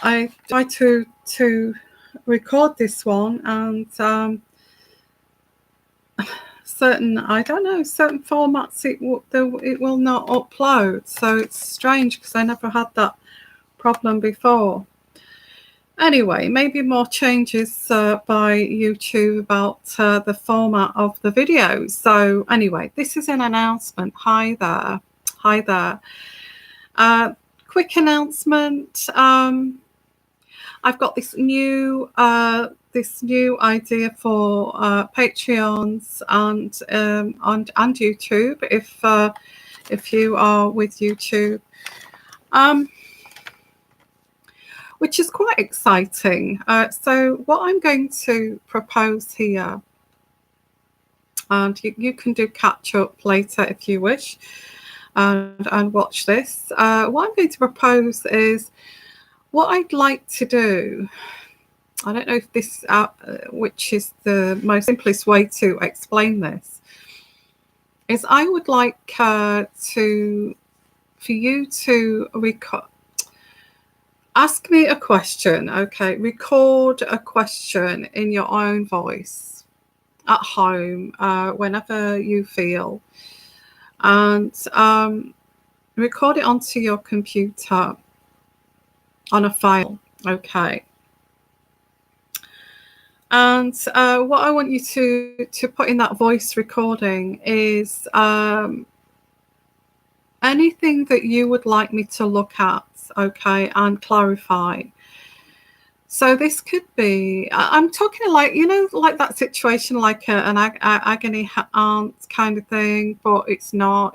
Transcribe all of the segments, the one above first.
I try to record this one, and certain, I don't know, certain formats it will not upload. So it's strange because I never had that problem before. Anyway, maybe more changes by YouTube about the format of the videos. So anyway, this is an announcement. Hi there. Hi there. Quick announcement. I've got this new idea for Patreons and YouTube. If you are with YouTube. Which is quite exciting. So what I'm going to propose here, and you can do catch up later if you wish, and watch this. What I'm going to propose is what I'd like to do. I don't know if this, which is the most simplest way to explain this, is I would like for you to ask me a question, okay? Record a question in your own voice at home, whenever you feel, and record it onto your computer on a file, okay? And what I want you to put in that voice recording is anything that you would like me to look at, okay, and clarify. So this could be, I'm talking like, like that situation, like an agony aunt kind of thing, but it's not.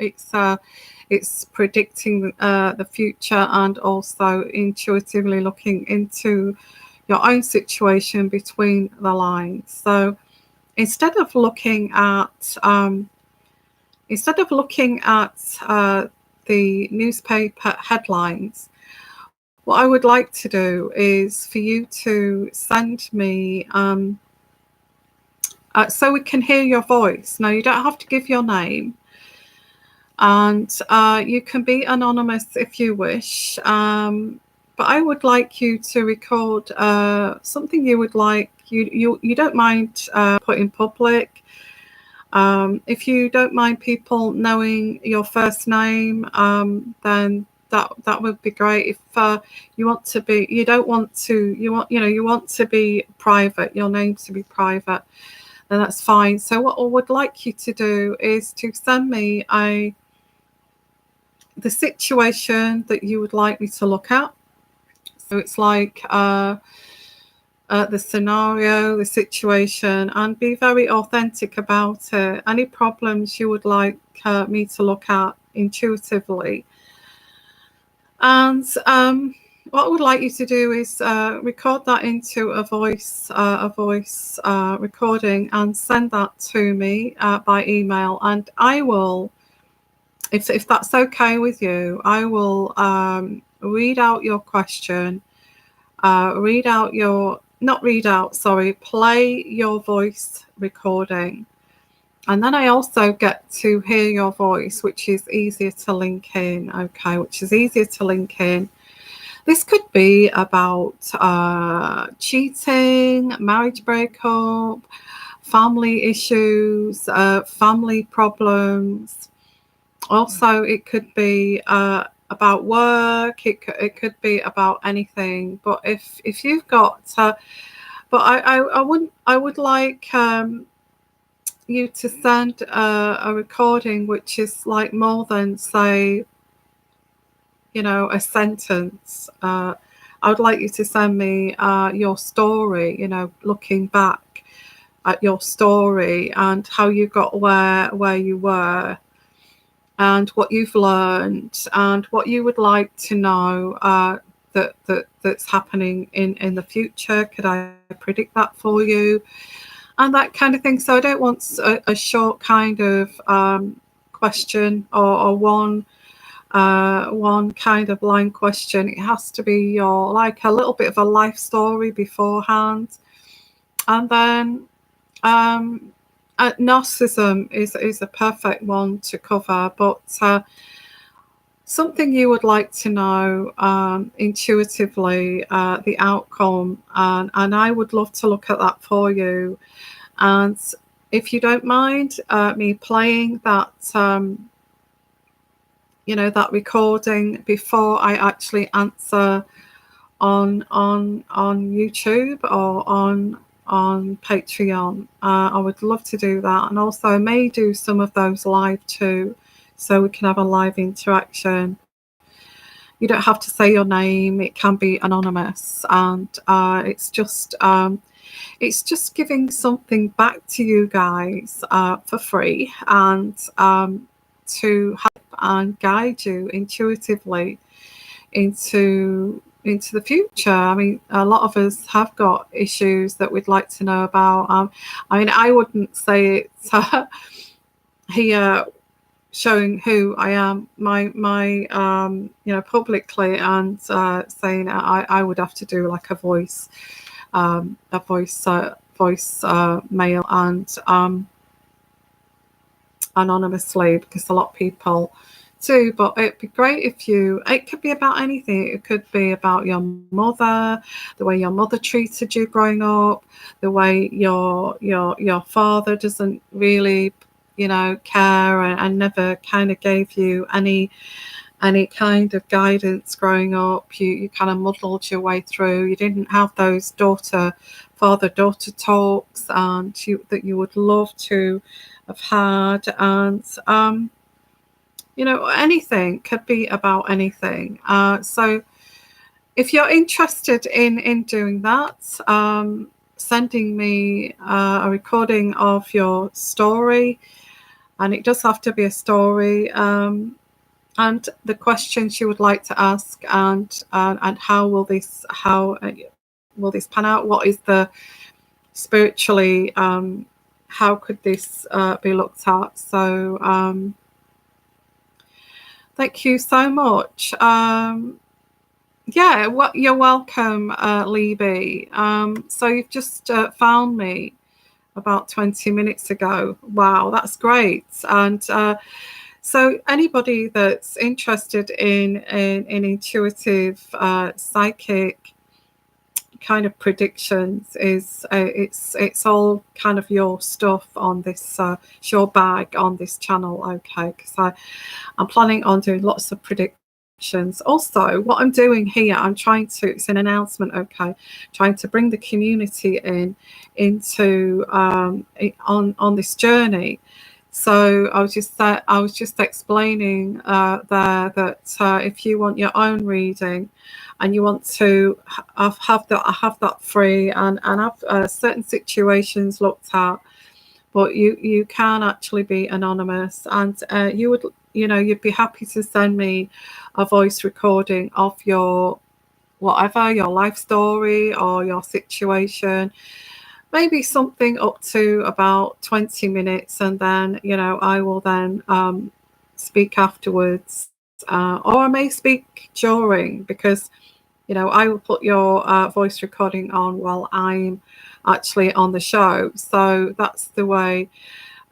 It's predicting the future and also intuitively looking into your own situation between the lines. So instead of looking at the newspaper headlines, what I would like to do is for you to send me, so we can hear your voice. Now, you don't have to give your name, and you can be anonymous if you wish, but I would like you to record something you would like, you don't mind putting public. If you don't mind people knowing your first name, then that would be great. If you want to be private, your name to be private, then that's fine. So what I would like you to do is to send me the situation that you would like me to look at. So it's like the scenario, the situation, and be very authentic about it. Any problems you would like me to look at intuitively. And what I would like you to do is record that into a voice recording and send that to me by email. And I will, if that's okay with you, I will read out your question, play your voice recording. And then I also get to hear your voice, which is easier to link in, okay, This could be about cheating, marriage breakup, family issues, family problems. Also, it could be about work. It could be about anything. But if you've got, but I would like you to send a recording which is like more than, say, a sentence. I would like you to send me your story, looking back at your story and how you got where you were, and what you've learned, and what you would like to know that's happening in the future. Could I predict that for you? And that kind of thing. So I don't want a short kind of question or one kind of line question. It has to be your, like, a little bit of a life story beforehand. And then narcissism is a perfect one to cover, but I would like you to record something you would like to know, that you would like to know about, that you would like to predict that for you. And that kind of thing. So I don't want a short kind of question or one kind of line question. It has to be your, like, a little bit of a life story beforehand. And then narcissism is a perfect one to cover, but something you would like to know intuitively, the outcome, and I would love to look at that for you. And if you don't mind me playing that, that recording before I actually answer on YouTube or on Patreon, I would love to do that, and also I may do some of those live too, so we can have a live interaction. You don't have to say your name; it can be anonymous, and it's just giving something back to you guys for free, and to help and guide you intuitively into the future. I mean, a lot of us have got issues that we'd like to know about. I mean, I wouldn't say it's here showing who I am, my publicly, and saying I would have to do like a voice mail and anonymously, because a lot of people do. But it'd be great if it could be about anything. It could be about your mother, the way your mother treated you growing up, the way your father doesn't really care, and never kind of gave you any kind of guidance growing up. You kind of muddled your way through. You didn't have those father-daughter talks, and that you would love to have had. And anything could be about anything. So if you're interested in doing that, sending me a recording of your story, and it does have to be a story, and the questions you would like to ask, and how will this pan out? What is the spiritually? How could this be looked at? So thank you so much. Yeah, you're welcome, Libby. So you've just found me about 20 minutes ago. Wow, that's great. And so anybody that's interested in intuitive psychic kind of predictions, is it's all kind of your stuff on this, it's your bag on this channel, okay? Because I'm planning on doing lots of predictions. Also, what I'm doing here, it's an announcement, okay, trying to bring the community into on this journey. So I was just explaining there that if you want your own reading, and you want to have that free, and have certain situations looked at, but you can actually be anonymous, and you'd be happy to send me a voice recording of your life story or your situation, maybe something up to about 20 minutes, and then I will then speak afterwards, or I may speak during, because I will put your voice recording on while I'm actually on the show. So that's the way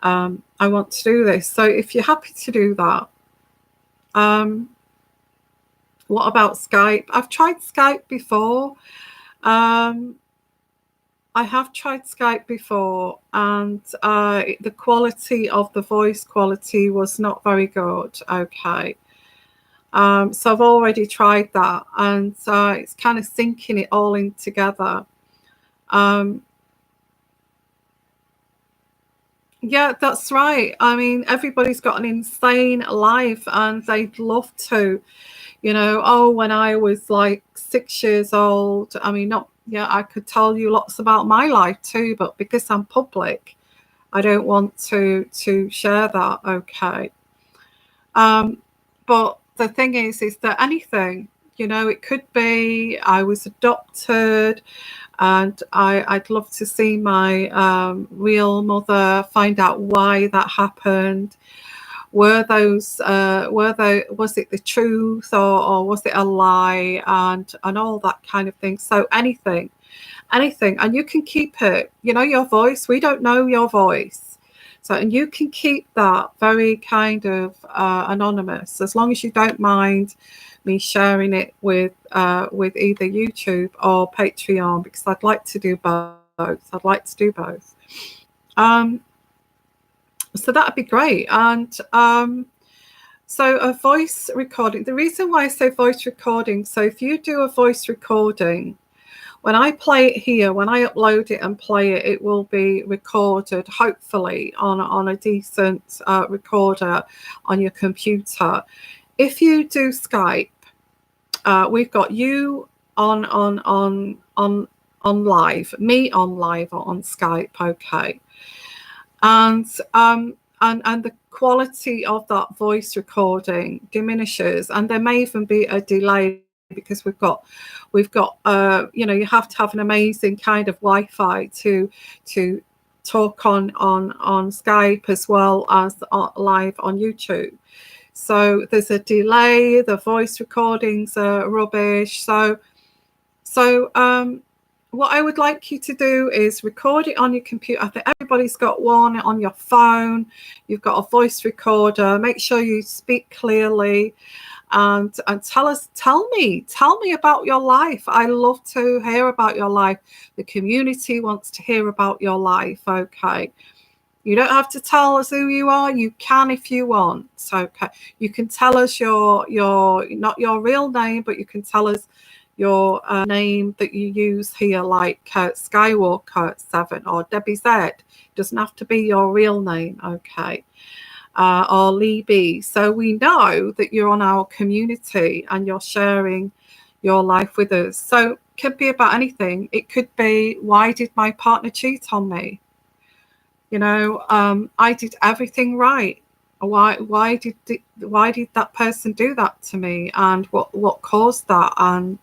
I want to do this. So if you're happy to do that, what about Skype? I've tried Skype before. I have tried Skype before, and the quality of the voice quality was not very good. Okay. So I've already tried that, and it's kind of syncing it all in together. Yeah, that's right. I mean, everybody's got an insane life, and they'd love to, when I was like 6 years old, I mean, I could tell you lots about my life too, but because I'm public, I don't want to share that, okay? But the thing is that anything, it could be I was adopted, and I'd love to see my real mother, find out why that happened. Was it the truth, or was it a lie, and all that kind of thing. So anything, and you can keep it, your voice. We don't know your voice, So, and you can keep that very kind of anonymous, as long as you don't mind me sharing it with either YouTube or Patreon, because I'd like to do both. I'd like to do both. So that'd be great. And so a voice recording, the reason why I say voice recording, so if you do a voice recording, when I play it here, when I upload it and play it, it will be recorded, hopefully, on a decent recorder on your computer. If you do Skype, we've got you on live, me on live or on Skype, okay, and the quality of that voice recording diminishes, and there may even be a delay, because we've got you know, you have to have an amazing kind of Wi-Fi to talk on Skype as well as live on YouTube. So there's a delay, the voice recordings are rubbish. So what I would like you to do is record it on your computer. I think everybody's got one on your phone. You've got a voice recorder. Make sure you speak clearly, and tell me about your life. I love to hear about your life. The community wants to hear about your life. Okay. You don't have to tell us who you are. You can if you want. Okay. You can tell us your not your real name, but you can tell us your name that you use here, like Skywalker 7 or Debbie Z. It doesn't have to be your real name, okay, or Lee B. So we know that you're on our community and you're sharing your life with us. So it could be about anything. It could be, why did my partner cheat on me? You know, I did everything right. Why did that person do that to me, and what caused that? And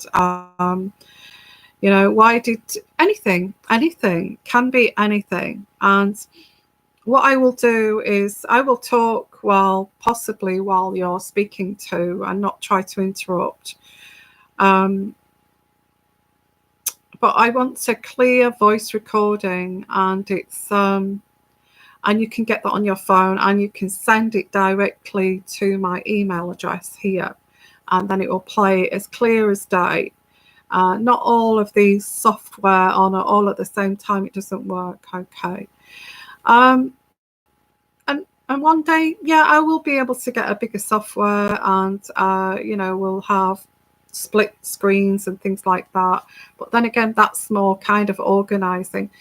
you know, why did anything can be anything. And what I will do is I will talk possibly while you're speaking to, and not try to interrupt. But I want a clear voice recording, and it's and you can get that on your phone, and you can send it directly to my email address here, and then it will play as clear as day. Not all of these software on all at the same time. It doesn't work. Okay. And one day, yeah, I will be able to get a bigger software, and you know, we'll have split screens and things like that. But then again, that's more kind of organizing.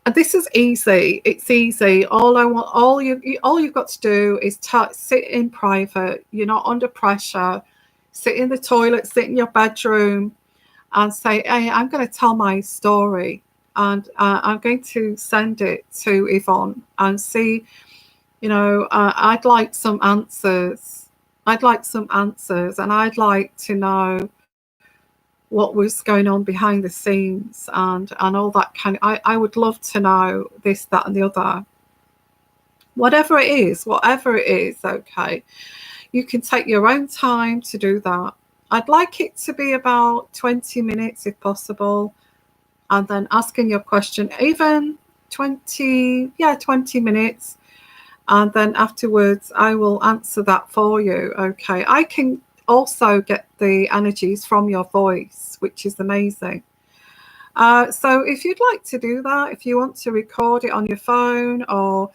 And this is easy. It's easy. All you've got to do is sit in private. You're not under pressure. Sit in the toilet, sit in your bedroom, and say, "Hey, I'm going to tell my story, and I'm going to send it to Yvonne and see. You know, I'd like some answers. And I'd like to know what was going on behind the scenes, and all that kind of, I would love to know this, that, and the other. Whatever it is, okay. You can take your own time to do that. I'd like it to be about 20 minutes if possible, and then asking your question, even 20 minutes, and then afterwards I will answer that for you. Okay. I can also get the energies from your voice, which is amazing. So if you'd like to do that, if you want to record it on your phone or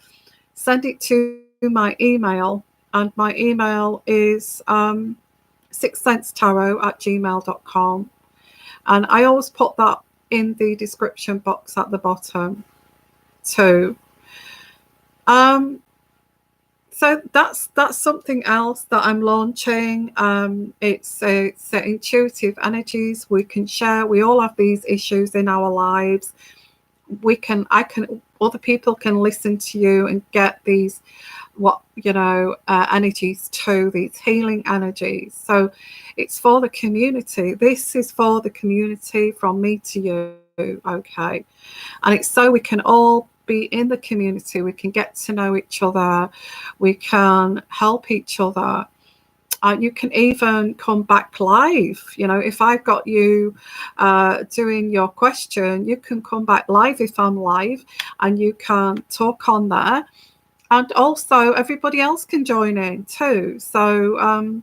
send it to my email, and my email is sixsensetarot@gmail.com, and I always put that in the description box at the bottom too. So that's something else that I'm launching. It's intuitive energies. We can share. We all have these issues in our lives. Other people can listen to you and get these, energies too, these healing energies. So it's for the community. This is for the community, from me to you. Okay. And it's so we can all be in the community. We can get to know each other. We can help each other. You can even come back live. You know, if I've got you doing your question, you can come back live if I'm live, and you can talk on there. And also everybody else can join in too. So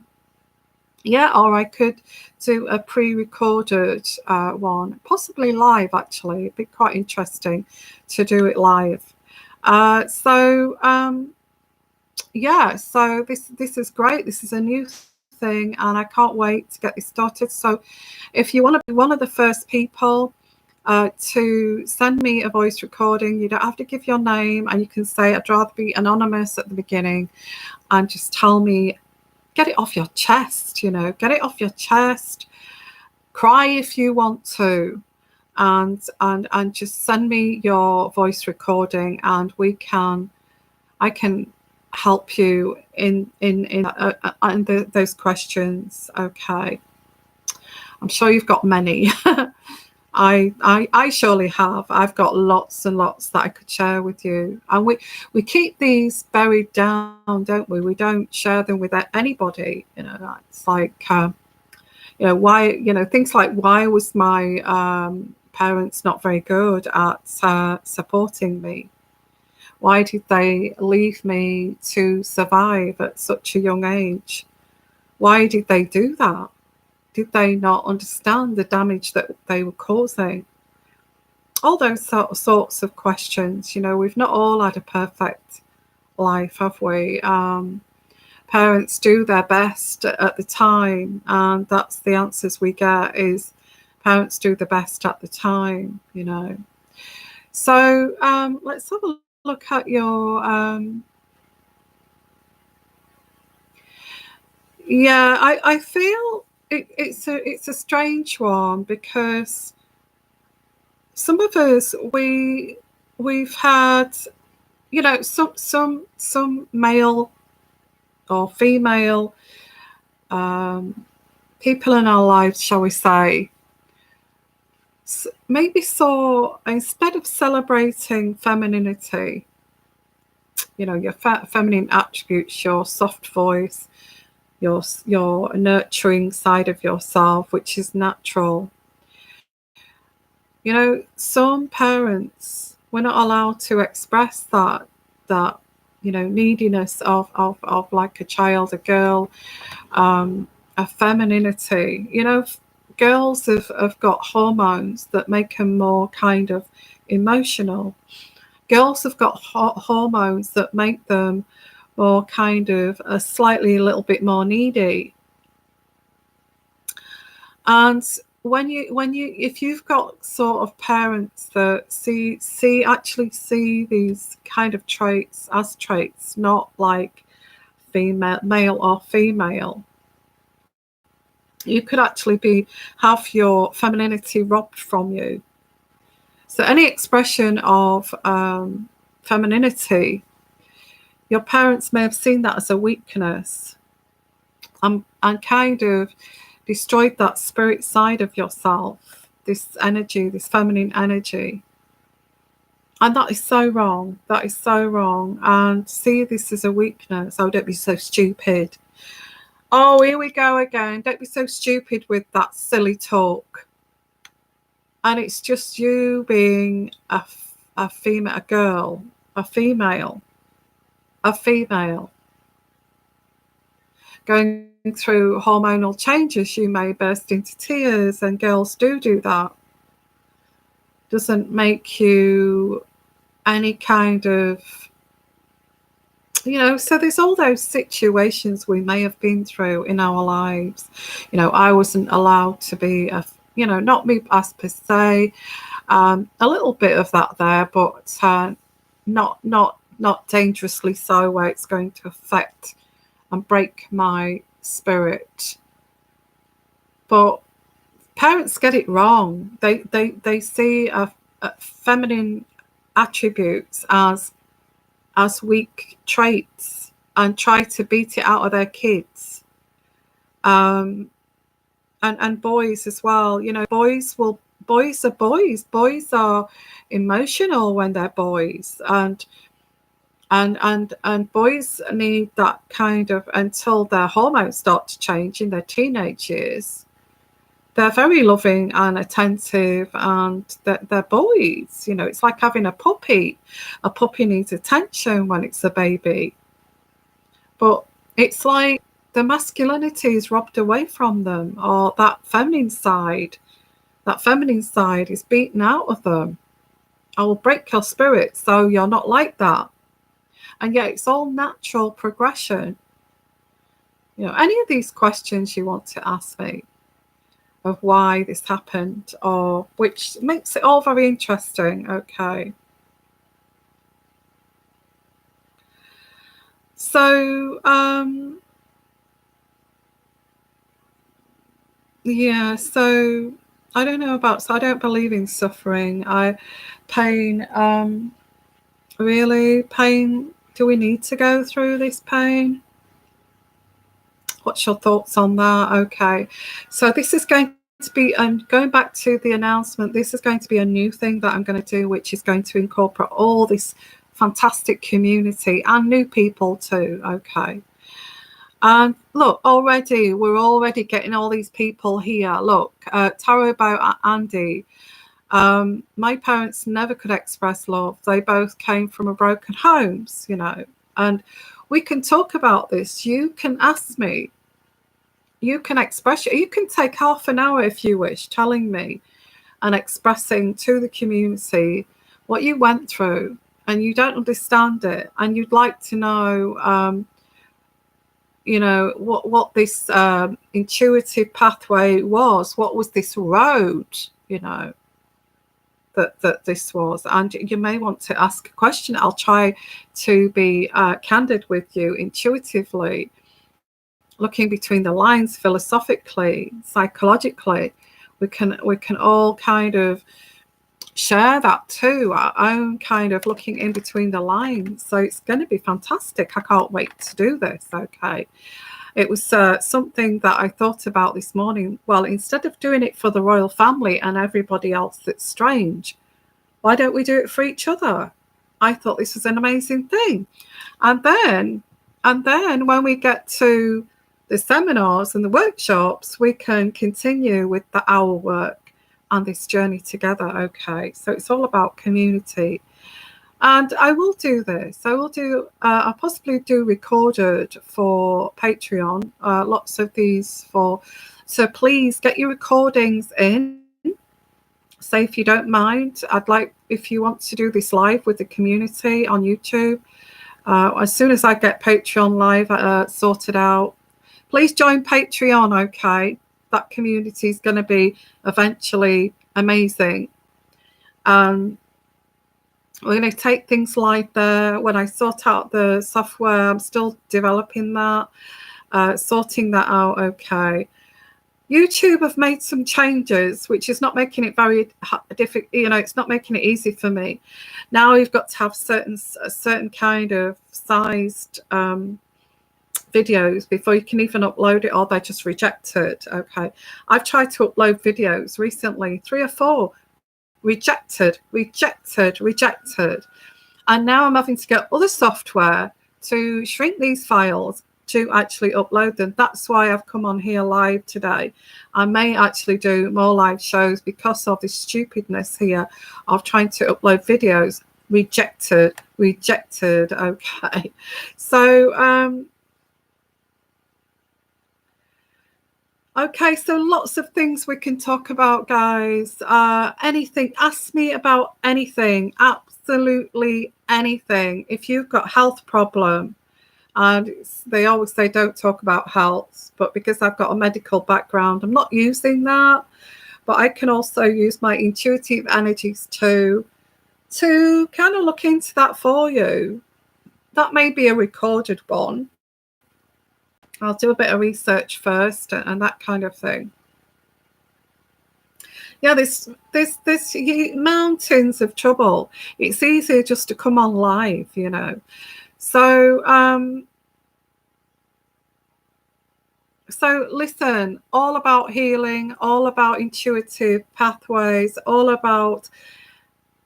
yeah, or I could do a pre-recorded one, possibly live actually. It'd be quite interesting to do it live. So yeah, so this is great. This is a new thing and I can't wait to get this started. So if you want to be one of the first people to send me a voice recording, you don't have to give your name, and you can say I'd rather be anonymous at the beginning and just tell me, get it off your chest, you know, get it off your chest, cry if you want to, and just send me your voice recording and I can help you in those questions. Okay, I'm sure you've got many. I surely have. I've got lots and lots that I could share with you, and we keep these buried down, don't we? We don't share them with anybody. You know, it's like you know, why, you know, things like, why was my parents not very good at supporting me? Why did they leave me to survive at such a young age? Why did they do that? Did they not understand the damage that they were causing? All those sorts of questions. You know, we've not all had a perfect life, have we? Parents do their best at the time, and that's the answers we get, is parents do the best at the time, you know. So let's have a look at your yeah, I feel it's a strange one, because some of us, we've had, you know, some male or female people in our lives, shall we say, maybe saw, instead of celebrating femininity, you know, your feminine attributes, your soft voice, your nurturing side of yourself, which is natural. You know, some parents were not allowed to express that you know, neediness of like a child, a girl, a femininity. You know, girls have got hormones that make them more kind of emotional. Girls have got hormones that make them more kind of a little bit more needy. And if you've got sort of parents that actually see these kind of traits as traits, not like male or female, you could actually have your femininity robbed from you. So any expression of femininity, your parents may have seen that as a weakness, and kind of destroyed that spirit side of yourself, this energy, this feminine energy. And that is so wrong. That is so wrong. And see this as a weakness. Oh, don't be so stupid. Oh, here we go again. Don't be so stupid with that silly talk. And it's just you being a female, a girl, a female, going through hormonal changes. You may burst into tears, and girls do that. Doesn't make you any kind of, you know, so there's all those situations we may have been through in our lives. You know, I wasn't allowed to be you know, not me as per se, a little bit of that there, but not dangerously so, where it's going to affect and break my spirit. But parents get it wrong. They see a feminine attributes as weak traits and try to beat it out of their kids. And boys as well. You know, boys are boys. Boys are emotional when they're boys, and boys need that kind of, until their hormones start to change in their teenage years. they're very loving and attentive, and they're boys. You know, it's like having a puppy. A puppy needs attention when it's a baby, but it's like the masculinity is robbed away from them, or that feminine side is beaten out of them. I will break your spirit so you're not like that. And yet it's all natural progression. You know, any of these questions you want to ask me of why this happened, or which makes it all very interesting. Okay. So, yeah, so I don't know about, so I don't believe in suffering. Pain, really, pain, do we need to go through this pain? What's your thoughts on that? Okay, so this is going to be, going back to the announcement, this is going to be a new thing that I'm going to do, which is going to incorporate all this fantastic community and new people too. Okay. And look, we're already getting all these people here. Look, tarot about Andy. My parents never could express love. They both came from broken homes, you know, and we can talk about this. You can ask me. You can express it. You can take half an hour if you wish, telling me and expressing to the community what you went through, and you don't understand it, and you'd like to know, you know, what this intuitive pathway was. What was this road, you know, that this was? And you may want to ask a question. I'll try to be candid with you intuitively, looking between the lines, philosophically, psychologically. We can all kind of share that too, our own kind of looking in between the lines. So it's going to be fantastic. I can't wait to do this. Okay. It was something that I thought about this morning. Well, instead of doing it for the royal family and everybody else that's strange, why don't we do it for each other? I thought this was an amazing thing. And then when we get to the seminars and the workshops, we can continue with our work on this journey together. Okay, so it's all about community, and I will do this. I will do. I'll possibly do recorded for Patreon. Lots of these for. So please get your recordings in. Say if you don't mind. I'd like if you want to do this live with the community on YouTube. As soon as I get Patreon live sorted out, please join Patreon. Okay. That community is going to be eventually amazing. We're going to take things live there. When I sort out the software, I'm still developing that, sorting that out. Okay. YouTube have made some changes, which is not making it very difficult. You know, it's not making it easy for me. Now you've got to have a certain kind of sized videos before you can even upload it, or they're just rejected. Okay, I've tried to upload videos recently, 3 or 4, rejected, and now I'm having to get other software to shrink these files to actually upload them. That's why I've come on here live today. I may actually do more live shows because of this stupidness here of trying to upload videos. Rejected. Okay, so okay, so lots of things we can talk about, guys. Anything, ask me about anything, absolutely anything. If you've got health problem, and they always say don't talk about health, but because I've got a medical background, I'm not using that. But I can also use my intuitive energies to kind of look into that for you. That may be a recorded one. I'll do a bit of research first and that kind of thing. Yeah, there's mountains of trouble. It's easier just to come on live, you know. So so listen, all about healing, all about intuitive pathways, all about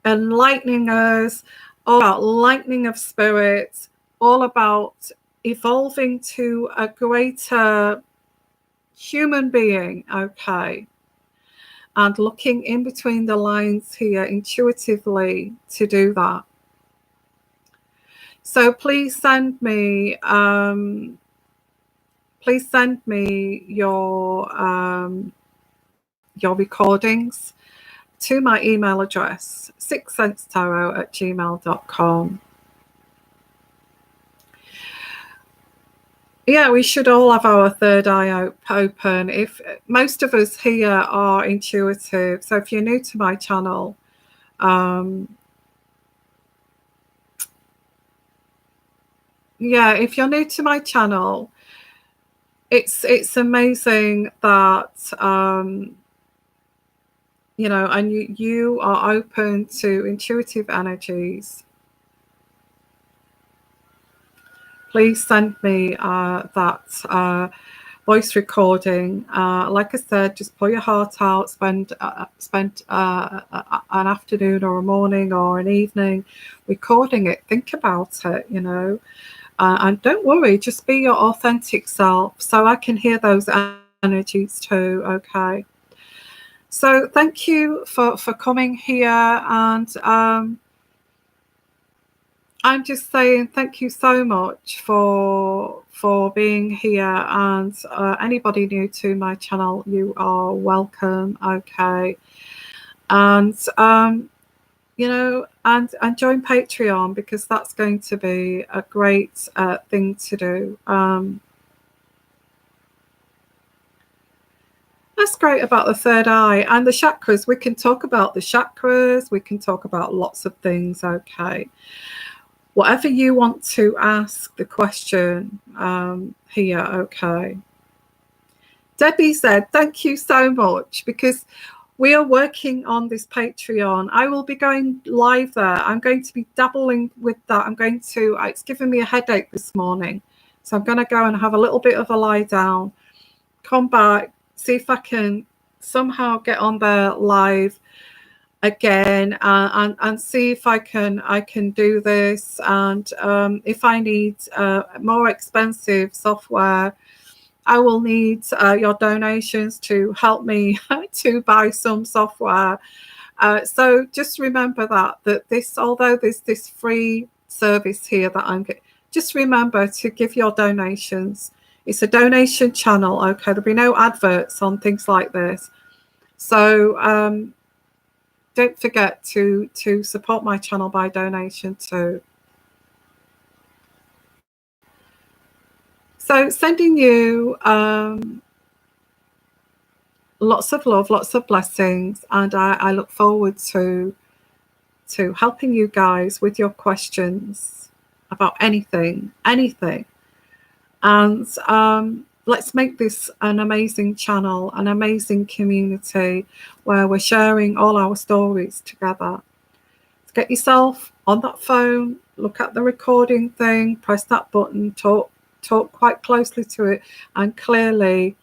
enlightening us, all about lightening of spirits, all about evolving to a greater human being. Okay. and looking in between the lines here intuitively to do that. So please send me your recordings to my email address, sixsensetarot@gmail.com. Yeah, we should all have our third eye open. If most of us here are intuitive, so if you're new to my channel, yeah, if you're new to my channel, it's amazing that you know, and you are open to intuitive energies. Please send me that voice recording. Like I said, just pull your heart out, spend an afternoon or a morning or an evening recording it. Think about it, you know, and don't worry, just be your authentic self so I can hear those energies too. Okay. So thank you for coming here, and I'm just saying thank you so much for being here, and anybody new to my channel, you are welcome. Okay, and you know, and join Patreon, because that's going to be a great thing to do. That's great about the third eye and the chakras. We can talk about the chakras. We can talk about lots of things. Okay. Whatever you want to ask the question here. Okay. Debbie said, thank you so much, because we are working on this Patreon. I will be going live there. I'm going to be dabbling with that. It's given me a headache this morning. So I'm going to go and have a little bit of a lie down, come back, see if I can somehow get on there live again, and see if I can do this. And if I need more expensive software, I will need your donations to help me to buy some software. So just remember that this, although there's this free service here that I'm getting, just remember to give your donations. It's a donation channel. Okay, there'll be no adverts on things like this. So don't forget to support my channel by donation too. So sending you lots of love, lots of blessings, and I look forward to helping you guys with your questions about anything. And let's make this an amazing channel, an amazing community where we're sharing all our stories together. So get yourself on that phone, look at the recording thing, press that button, talk quite closely to it and clearly,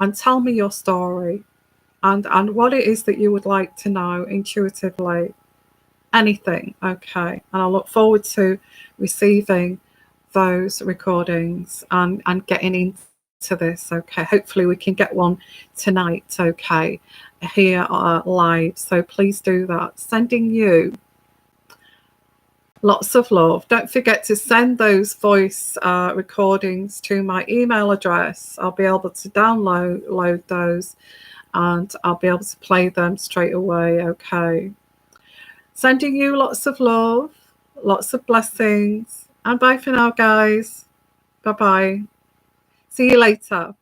and tell me your story and what it is that you would like to know intuitively. Anything. Okay. And I look forward to receiving those recordings and getting into this. Okay. Hopefully we can get one tonight. Okay. Here live. So please do that. Sending you lots of love. Don't forget to send those voice recordings to my email address. I'll be able to download those and I'll be able to play them straight away. Okay. Sending you lots of love, lots of blessings, and bye for now, guys. Bye-bye. See you later.